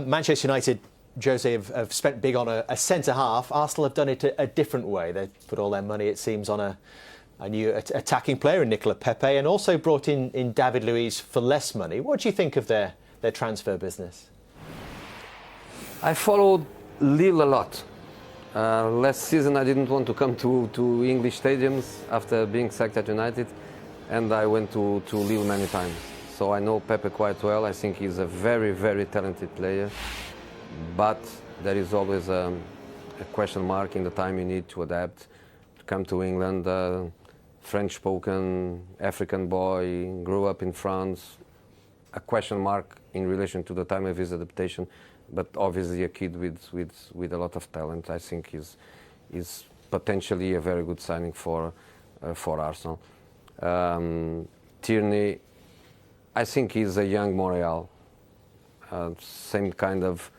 Manchester United, Jose, have spent big on a centre-half. Arsenal have done it a different way. They've put all their money, it seems, on a new attacking player in Nicolas Pepe, and also brought in David Luiz for less money. What do you think of their transfer business? I followed Lille a lot. Last season I didn't want to come to English stadiums after being sacked at United, and I went to Lille many times. So I know Pepe quite well. I think he's a very, very talented player, but there is always a question mark in the time you need to adapt, to come to England. French-spoken African boy, grew up in France. A question mark in relation to the time of his adaptation, but obviously a kid with a lot of talent. I think is potentially a very good signing for Arsenal. Tierney, I think he's a young Montreal, same kind of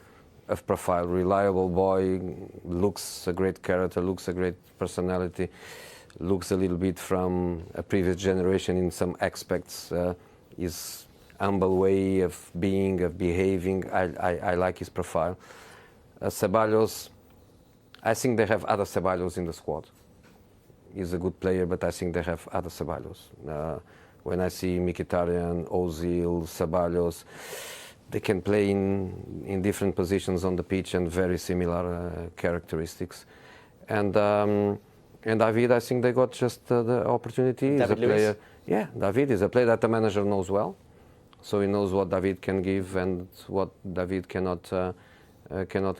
profile, reliable boy, looks a great character, looks a great personality, looks a little bit from a previous generation in some aspects. His humble way of being, of behaving, I like his profile. Ceballos, I think they have other Ceballos in the squad. He's a good player, but I think they have other Ceballos. When I see Mkhitaryan, Ozil, Ceballos, they can play in different positions on the pitch and very similar characteristics. And David, I think they got just the opportunity. He's a player. Yeah, David is a player that the manager knows well. So he knows what David can give and what David cannot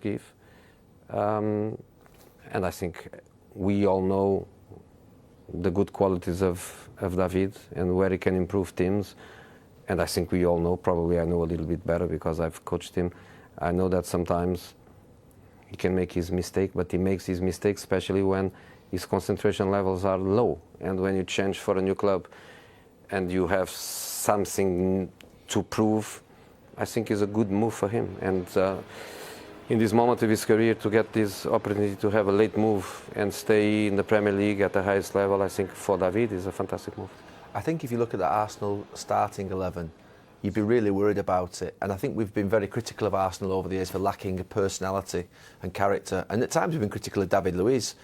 give. And I think we all know the good qualities of David and where he can improve teams. And I think we all know, probably I know a little bit better because I've coached him. I know that sometimes he can make his mistake, but he makes his mistakes, especially when his concentration levels are low. And when you change for a new club and you have something to prove, I think is a good move for him. And in this moment of his career, to get this opportunity to have a late move and stay in the Premier League at the highest level, I think for David is a fantastic move. I think if you look at the Arsenal starting 11, you'd be really worried about it. And I think we've been very critical of Arsenal over the years for lacking a personality and character. And at times we've been critical of David Luiz.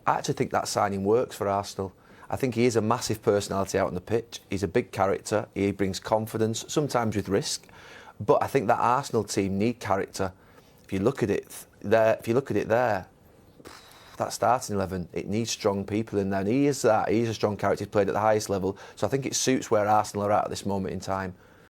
I actually think that signing works for Arsenal. I think he is a massive personality out on the pitch. He's a big character. He brings confidence, sometimes with risk. But I think that Arsenal team need character. If you look at it there, that starting 11, it needs strong people in there. And he is that. He's a strong character. He's played at the highest level. So I think it suits where Arsenal are at this moment in time.